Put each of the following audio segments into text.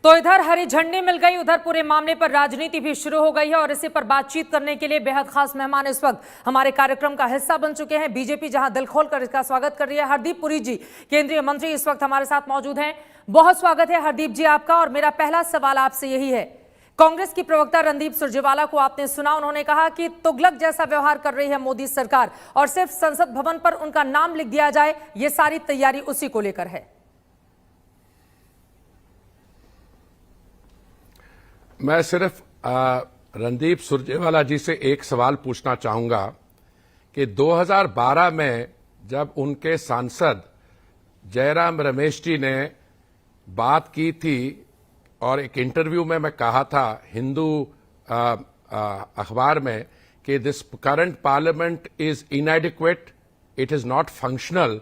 तो इधर हरी झंडी मिल गई, उधर पूरे मामले पर राजनीति भी शुरू हो गई है और इसी पर बातचीत करने के लिए बेहद खास मेहमान इस वक्त हमारे कार्यक्रम का हिस्सा बन चुके हैं। बीजेपी जहां दिल खोलकर इसका स्वागत कर रही है। हरदीप पुरी जी, केंद्रीय मंत्री, इस वक्त हमारे साथ मौजूद हैं। बहुत स्वागत है हरदीप जी आपका। और मेरा पहला सवाल आपसे यही है, कांग्रेस की प्रवक्ता रणदीप सुरजेवाला को आपने सुना, उन्होंने कहा कि तुगलक जैसा व्यवहार कर रही है मोदी सरकार और सिर्फ संसद भवन पर उनका नाम लिख दिया जाए, ये सारी तैयारी उसी को लेकर है। मैं सिर्फ रणदीप सुरजेवाला जी से एक सवाल पूछना चाहूंगा कि 2012 में जब उनके सांसद जयराम रमेश जी ने बात की थी और एक इंटरव्यू में मैं कहा था हिंदू अखबार में कि this current parliament is inadequate, it is not functional,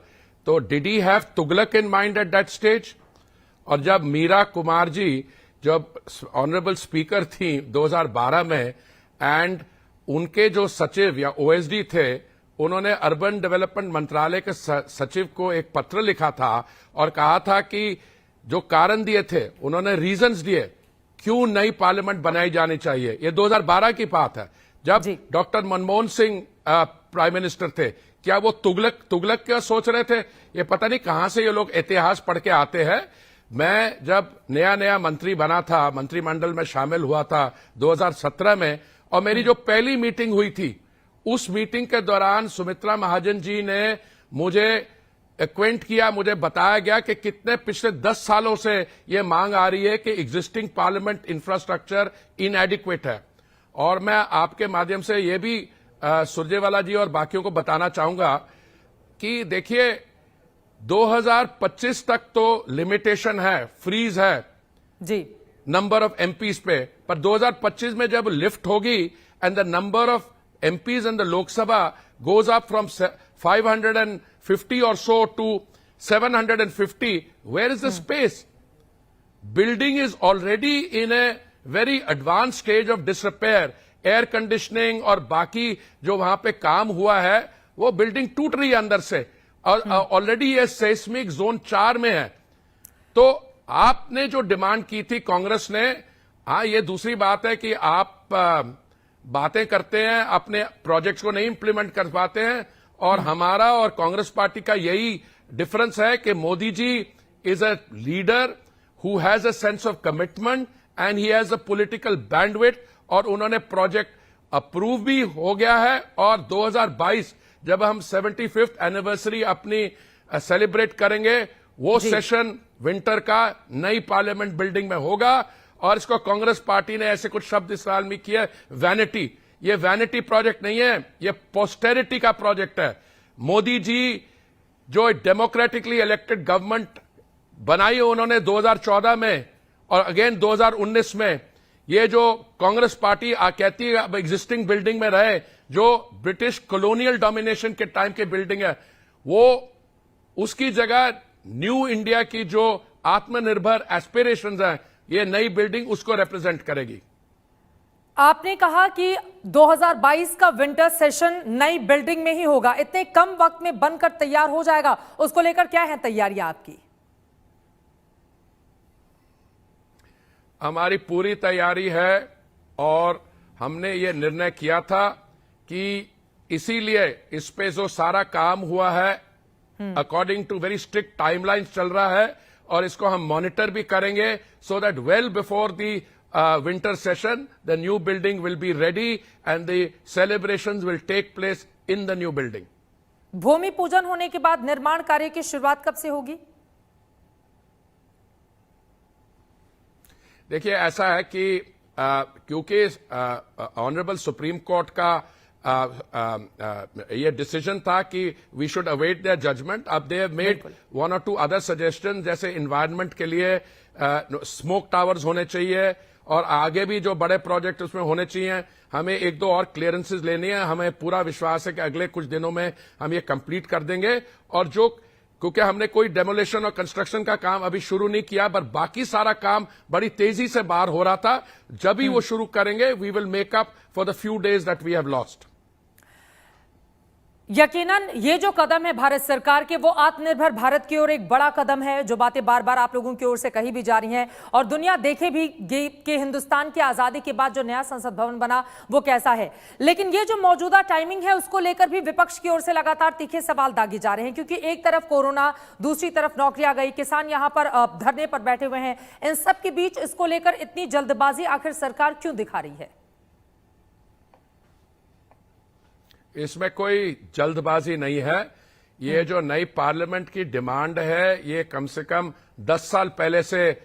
तो did he have Tughlaq in mind at that stage? और जब मीरा कुमार जी जब ऑनरेबल स्पीकर थी 2012 में एंड उनके जो सचिव या ओएसडी थे, उन्होंने अर्बन डेवलपमेंट मंत्रालय के सचिव को एक पत्र लिखा था और कहा था कि जो कारण दिए थे, उन्होंने रीजंस दिए क्यों नई पार्लियामेंट बनाई जानी चाहिए। ये 2012 की बात है जब doctor Manmohan Singh prime minister थे। क्या वो तुगलक क्या सोच रहे थे? ये पता नहीं कहां से ये लोग इतिहास पढ़ के आते हैं। मैं जब नया मंत्री बना था, मंत्रिमंडल में शामिल हुआ था 2017 में, और मेरी जो पहली मीटिंग हुई थी, उस मीटिंग के दौरान सुमित्रा महाजन जी ने मुझे एक्वेंट किया, मुझे बताया गया कि कितने पिछले 10 सालों से ये मांग आ रही है कि एग्जिस्टिंग पार्लियामेंट इंफ्रास्ट्रक्चर इनएडिक्वेट है। और मैं आपके माध्यम से ये भी सुरजेवाला जी और बाकियों को बताना चाहूंगा कि देखिए 2025 तक तो लिमिटेशन है, फ्रीज है जी नंबर ऑफ एमपीज पे, पर 2025 में जब लिफ्ट होगी and the number of MPs in the Lok Sabha goes up from 550 or so to 750, where is the space? Building is already in a very advanced stage of disrepair. Air conditioning और बाकी जो वहां पे काम हुआ है, वो बिल्डिंग टूट रही है अंदर से और ऑलरेडी ये सेस्मिक जोन 4 में है। तो आपने जो डिमांड की थी कांग्रेस ने, हाँ ये दूसरी बात है कि आप बातें करते हैं, अपने प्रोजेक्ट्स को नहीं इंप्लीमेंट कर पाते हैं, और हमारा और कांग्रेस पार्टी का यही डिफरेंस है कि Modi ji is a leader who has a sense of commitment and he has a political bandwidth, और उन्होंने प्रोजेक्ट अप्रूव भी हो गया है। और 2022 जब हम 75th एनिवर्सरी अपनी सेलिब्रेट करेंगे, वो सेशन विंटर का नई पार्लियामेंट बिल्डिंग में होगा। और इसको कांग्रेस पार्टी ने ऐसे कुछ शब्द इस्तेमाल में किया, वैनिटी। ये वैनिटी प्रोजेक्ट नहीं है, ये पोस्टेरिटी का प्रोजेक्ट है। मोदी जी जो डेमोक्रेटिकली इलेक्टेड गवर्नमेंट बनाई है उन्होंने 2014 में और अगेन 2019 में, ये जो कांग्रेस पार्टी कहती है अब एग्जिस्टिंग बिल्डिंग में रहे, जो ब्रिटिश कॉलोनियल डोमिनेशन के टाइम की बिल्डिंग है, वो उसकी जगह न्यू इंडिया की जो आत्मनिर्भर एस्पिरेशंस हैं, ये नई बिल्डिंग उसको रिप्रेजेंट करेगी। आपने कहा कि 2022 का विंटर सेशन नई बिल्डिंग में ही होगा, इतने कम वक्त में बनकर तैयार हो जाएगा, उसको लेकर क्या है तैयारियां आपकी? हमारी पूरी तैयारी है और हमने ये निर्णय किया था कि इसीलिए इस पे जो सारा काम हुआ है according to very strict timelines चल रहा है, और इसको हम मॉनिटर भी करेंगे so that well before the winter session the new building will be ready and the celebrations will take place in the new building. भूमि पूजन होने के बाद निर्माण कार्य की शुरुआत कब से होगी? देखिए ऐसा है कि क्योंकि ऑनरेबल सुप्रीम कोर्ट का ये डिसीजन था कि we should await their judgement. अब they have made 1 or 2 other suggestion, जैसे इन्वायरमेंट के लिए स्मोक टावर्स होने चाहिए और आगे भी जो बड़े प्रोजेक्ट उसमें होने चाहिए। हमें 1-2 और क्लियरेंसेस लेनी है। हमें पूरा विश्वास है कि अगले कुछ दिनों में हम ये कंप्लीट कर देंगे। और जो क्योंकि हमने कोई डेमोलेशन और कंस्ट्रक्शन का काम अभी शुरू नहीं किया, पर बाकी सारा काम बड़ी तेजी से बाहर हो रहा था, जब भी वो शुरू करेंगे we will make up for the few days that we have lost. यकीनन ये जो कदम है भारत सरकार के, वो आत्मनिर्भर भारत की ओर एक बड़ा कदम है। जो बातें बार बार आप लोगों की ओर से कही भी जा रही हैं और दुनिया देखे भी गई कि हिंदुस्तान की आजादी के बाद जो नया संसद भवन बना वो कैसा है। लेकिन ये जो मौजूदा टाइमिंग है उसको लेकर भी विपक्ष की ओर से लगातार तीखे सवाल दागे जा रहे हैं, क्योंकि एक तरफ कोरोना, दूसरी तरफ नौकरियां गई, किसान यहां पर धरने पर बैठे हुए हैं। इन सब के बीच इसको लेकर इतनी जल्दबाजी आखिर सरकार क्यों दिखा रही है? इसमें कोई जल्दबाजी नहीं है। ये जो नई पार्लियामेंट की डिमांड है ये कम से कम 10 साल पहले से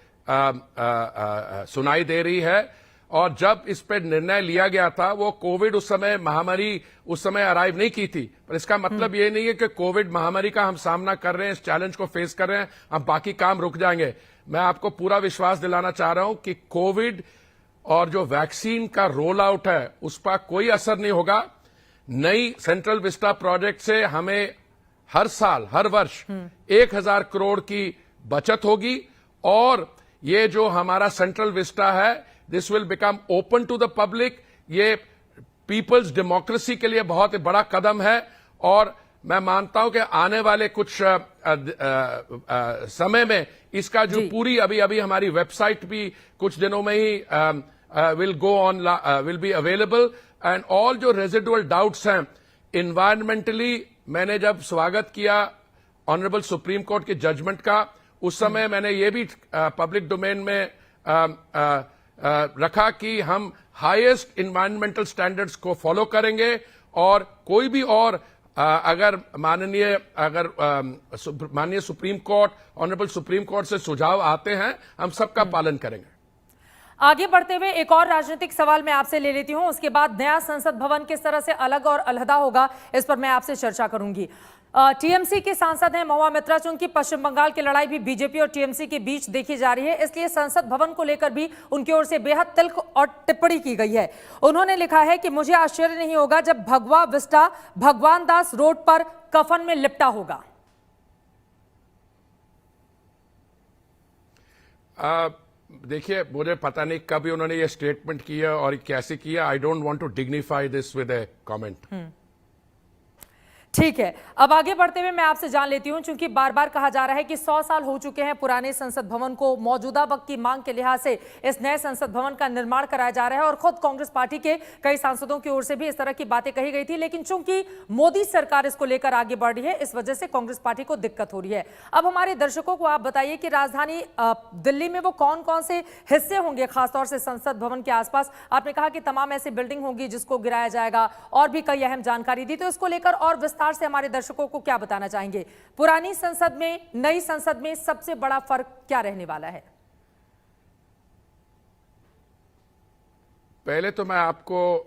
सुनाई दे रही है। और जब इस पर निर्णय लिया गया था वो कोविड उस समय महामारी उस समय अराइव नहीं की थी, पर इसका मतलब ये नहीं है कि कोविड महामारी का हम सामना कर रहे हैं, इस चैलेंज को फेस कर रहे हैं, अब बाकी काम रुक जाएंगे। मैं आपको पूरा विश्वास दिलाना चाह रहा हूं कि कोविड और जो वैक्सीन का रोल आउट है उस पर कोई असर नहीं होगा। नई सेंट्रल विस्टा प्रोजेक्ट से हमें हर साल, हर वर्ष 1000 करोड़ की बचत होगी। और ये जो हमारा सेंट्रल विस्टा है this will become open to the public. ये पीपल्स डेमोक्रेसी के लिए बहुत बड़ा कदम है। और मैं मानता हूं कि आने वाले कुछ समय में इसका जो पूरी अभी हमारी वेबसाइट भी कुछ दिनों में he will be available. And all जो रेजिडुअल डाउट्स हैं इन्वायरमेंटली, मैंने जब स्वागत किया ऑनरेबल सुप्रीम कोर्ट के जजमेंट का उस समय मैंने ये भी पब्लिक डोमेन में रखा कि हम हाईएस्ट इन्वायरमेंटल स्टैंडर्ड्स को फॉलो करेंगे। और कोई भी और अगर माननीय supreme court, honourable supreme court से सुझाव आते हैं हम सबका पालन करेंगे। आगे बढ़ते हुए एक और राजनीतिक सवाल मैं आपसे ले लेती हूं, उसके बाद नया संसद भवन किस तरह से अलग और अलहदा होगा इस पर मैं आपसे चर्चा करूंगी। टीएमसी के सांसद हैं महुआ मित्रा, चूंकि पश्चिम बंगाल की लड़ाई भी बीजेपी और टीएमसी के बीच देखी जा रही है, इसलिए संसद भवन को लेकर भी उनकी ओर से बेहद तिल्क और टिप्पणी की गई है। उन्होंने लिखा है कि मुझे आश्चर्य नहीं होगा जब भगवा विस्टा भगवान दास रोड पर कफन में लिपटा होगा। देखिए, मुझे पता नहीं कभी उन्होंने ये स्टेटमेंट किया और कैसे किया। I don't want to dignify this with a comment. ठीक है, अब आगे बढ़ते हुए मैं आपसे जान लेती हूं, क्योंकि बार बार कहा जा रहा है कि 100 साल हो चुके हैं पुराने संसद भवन को, मौजूदा वक्त की मांग के लिहाज से इस नए संसद भवन का निर्माण कराया जा रहा है। और खुद कांग्रेस पार्टी के कई सांसदों की ओर से भी इस तरह की बातें कही गई थी, लेकिन चूंकि मोदी सरकार इसको लेकर आगे बढ़ रही है इस वजह से कांग्रेस पार्टी को दिक्कत हो रही है। अब हमारे दर्शकों को आप बताइए कि राजधानी दिल्ली में वो कौन कौन से हिस्से होंगे खासतौर से संसद भवन के आसपास। आपने कहा कि तमाम ऐसी बिल्डिंग होगी जिसको गिराया जाएगा, और भी कई अहम जानकारी दी, तो इसको लेकर और विस्तार से हमारे दर्शकों को क्या बताना चाहेंगे? पुरानी संसद में नई संसद में सबसे बड़ा फर्क क्या रहने वाला है? पहले तो मैं आपको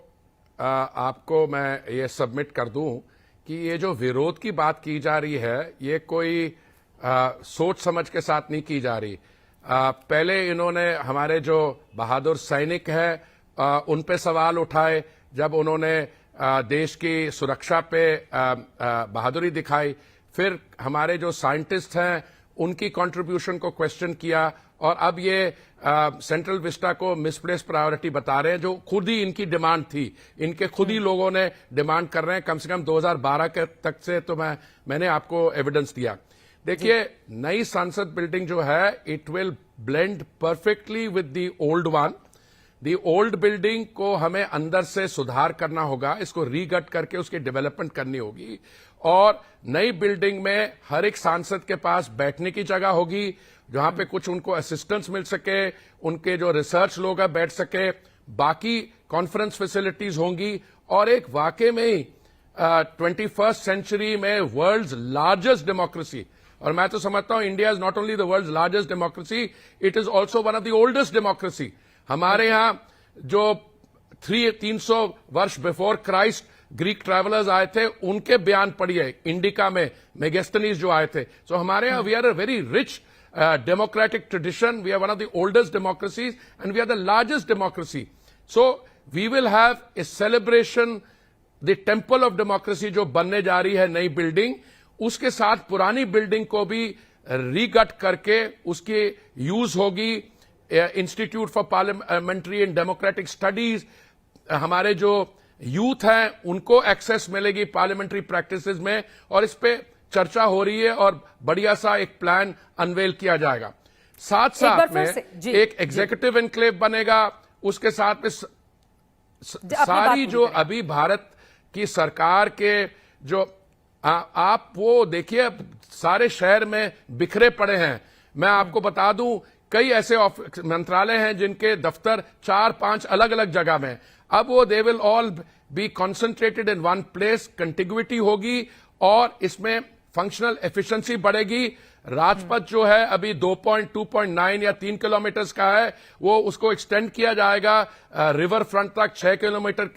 मैं ये सबमिट कर दूं कि ये जो विरोध की बात की जा रही है ये कोई सोच समझ के साथ नहीं की जा रही। पहले इन्होंने हमारे जो बहादुर सैनिक हैं उन पे सवाल उठाए जब उन्होंने देश की सुरक्षा पे बहादुरी दिखाई। फिर हमारे जो साइंटिस्ट हैं उनकी कंट्रीब्यूशन को क्वेश्चन किया, और अब ये सेंट्रल विस्टा को मिसप्लेस प्रायोरिटी बता रहे हैं, जो खुद ही इनकी डिमांड थी। इनके खुद ही लोगों ने डिमांड कर रहे हैं कम से कम 2012 के तक से, तो मैंने आपको एविडेंस दिया। देखिए, नई संसद बिल्डिंग जो है it will blend perfectly with the old one. The old building को हमें अंदर से सुधार करना होगा, इसको रीगट करके उसकी डेवलपमेंट करनी होगी। और नई बिल्डिंग में हर एक सांसद के पास बैठने की जगह होगी जहां पे कुछ उनको असिस्टेंस मिल सके, उनके जो रिसर्च लोग हैं बैठ सके, बाकी कॉन्फ्रेंस फैसिलिटीज होंगी। और एक वाकई में ही 21st सेंचुरी में वर्ल्ड्स लार्जेस्ट डेमोक्रेसी, और मैं तो समझता हूं India is not only the world's largest democracy, it is also one of the oldest democracy. हमारे यहां जो 300 वर्ष बिफोर क्राइस्ट ग्रीक ट्रैवलर्स आए थे उनके बयान पढ़िए, इंडिका में मेगेस्थनीज जो आए थे। सो हमारे यहां we are a very rich democratic tradition. We are one of the oldest democracies and we are the largest democracy. So we will have a celebration, the temple of democracy जो बनने जा रही है नई building, उसके साथ पुरानी building को भी रीगट करके उसकी यूज होगी। Institute for parliamentary and democratic studies, हमारे जो यूथ हैं उनको एक्सेस मिलेगी पार्लियामेंट्री प्रैक्टिसेस में, और इस पे चर्चा हो रही है और बढ़िया सा एक प्लान अनवेल किया जाएगा। साथ साथ में एक एग्जीक्यूटिव एनक्लेव बनेगा, उसके साथ में सारी जो अभी भारत की सरकार के जो आप वो देखिए सारे शहर में बिखरे पड़े हैं। मैं आपको बता दूं कई ऐसे मंत्रालय हैं जिनके दफ्तर 4-5 अलग अलग जगह में, अब वो they will all be concentrated in one place, contiguity होगी और इसमें फंक्शनल एफिशिएंसी बढ़ेगी। राजपथ जो है अभी 2.9 या 3 किलोमीटर का है, वो उसको एक्सटेंड किया जाएगा रिवर फ्रंट तक 6 किलोमीटर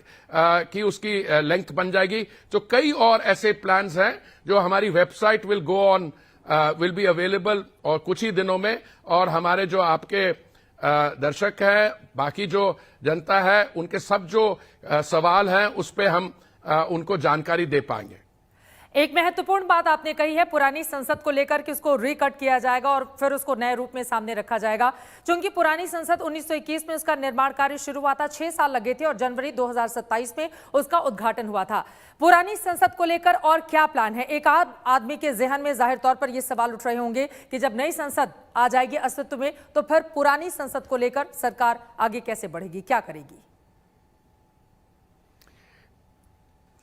की उसकी लेंथ बन जाएगी। तो कई और ऐसे प्लान्स हैं जो हमारी website will go on will be available और कुछ ही दिनों में, और हमारे जो आपके दर्शक हैं, बाकी जो जनता है, उनके सब जो सवाल हैं उस पे हम उनको जानकारी दे पाएंगे। एक महत्वपूर्ण बात आपने कही है पुरानी संसद को लेकर कि उसको रिकट किया जाएगा और फिर उसको नए रूप में सामने रखा जाएगा। चूंकि पुरानी संसद 1921 में उसका निर्माण कार्य शुरू हुआ था, 6 साल लगे थे और जनवरी 2027 में उसका उद्घाटन हुआ था। पुरानी संसद को लेकर और क्या प्लान है? एक आदमी के जहन में जाहिर तौर पर यह सवाल उठ रहे होंगे कि जब नई संसद आ जाएगी अस्तित्व में तो फिर पुरानी संसद को लेकर सरकार आगे कैसे बढ़ेगी, क्या करेगी?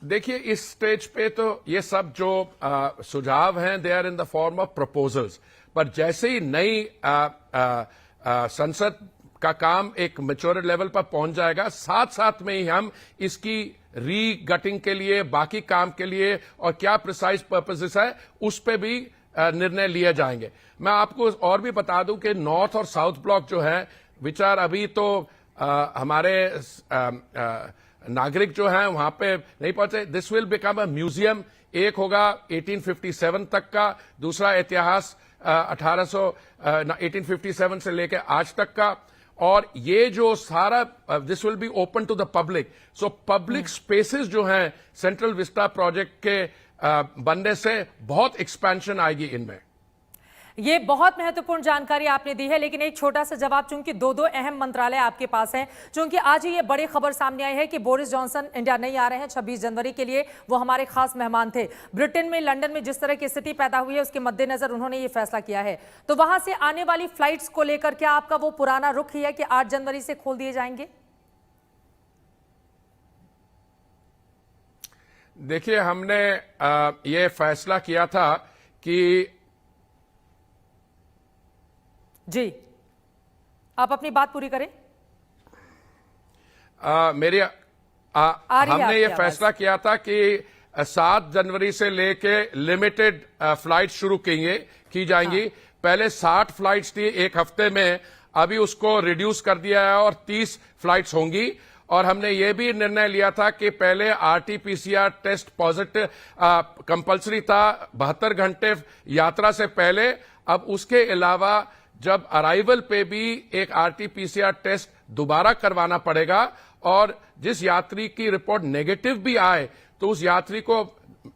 देखिए इस स्टेज पे तो ये सब जो सुझाव हैं they are in the form of proposals, पर जैसे ही नई संसद का काम एक मैच्योर लेवल पर पहुंच जाएगा, साथ साथ में ही हम इसकी रीगटिंग के लिए, बाकी काम के लिए और क्या प्रिसाइज पर्पसेस है उस पे भी निर्णय लिए जाएंगे। मैं आपको और भी बता दूं कि नॉर्थ और साउथ ब्लॉक जो है विचार अभी तो हमारे नागरिक जो हैं वहां पे नहीं पहुंचे। This will become a museum. एक होगा 1857 तक का, दूसरा इतिहास 1857 से लेकर आज तक का, और ये जो सारा this will be open to the public. So public spaces जो हैं सेंट्रल विस्टा प्रोजेक्ट के बनने से बहुत एक्सपेंशन आएगी इनमें। ये बहुत महत्वपूर्ण जानकारी आपने दी है, लेकिन एक छोटा सा जवाब, चूंकि दो अहम मंत्रालय आपके पास हैं, चूंकि आज ही ये बड़ी खबर सामने आई है कि बोरिस जॉनसन इंडिया नहीं आ रहे हैं 26 जनवरी के लिए, वो हमारे खास मेहमान थे। ब्रिटेन में, लंदन में जिस तरह की स्थिति पैदा हुई है उसके मद्देनजर उन्होंने ये फैसला किया है। तो वहां से आने वाली फ्लाइट्स को लेकर क्या आपका वो पुराना रुख ही है कि 8 जनवरी से खोल दिए जाएंगे? देखिए हमने ये फैसला किया था कि जी, आप अपनी बात पूरी करें। हमने ये फैसला किया था कि 7 जनवरी से लेके लिमिटेड फ्लाइट शुरू की जाएंगी। पहले 60 फ्लाइट्स थी एक हफ्ते में, अभी उसको रिड्यूस कर दिया है और 30 फ्लाइट्स होंगी। और हमने ये भी निर्णय लिया था कि पहले आरटीपीसीआर टेस्ट पॉजिटिव कंपलसरी था 72 घंटे यात्रा से पहले, अब उसके अलावा जब अराइवल पे भी एक आरटीपीसीआर टेस्ट दोबारा करवाना पड़ेगा, और जिस यात्री की रिपोर्ट नेगेटिव भी आए तो उस यात्री को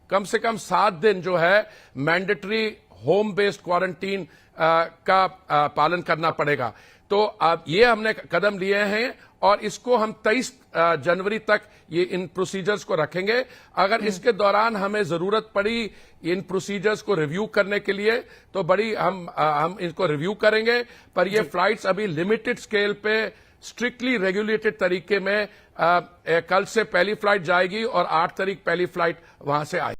कम से कम 7 दिन जो है मैंडेटरी होम बेस्ड क्वारंटीन का पालन करना पड़ेगा। तो अब ये हमने कदम लिए हैं और इसको हम 23 जनवरी तक ये इन प्रोसीजर्स को रखेंगे। अगर इसके दौरान हमें जरूरत पड़ी इन प्रोसीजर्स को रिव्यू करने के लिए तो बड़ी हम इनको रिव्यू करेंगे, पर ये फ्लाइट्स अभी लिमिटेड स्केल पे स्ट्रिक्टली रेगुलेटेड तरीके में कल से पहली फ्लाइट जाएगी और 8 तारीख पहली फ्लाइट वहां से आएगी।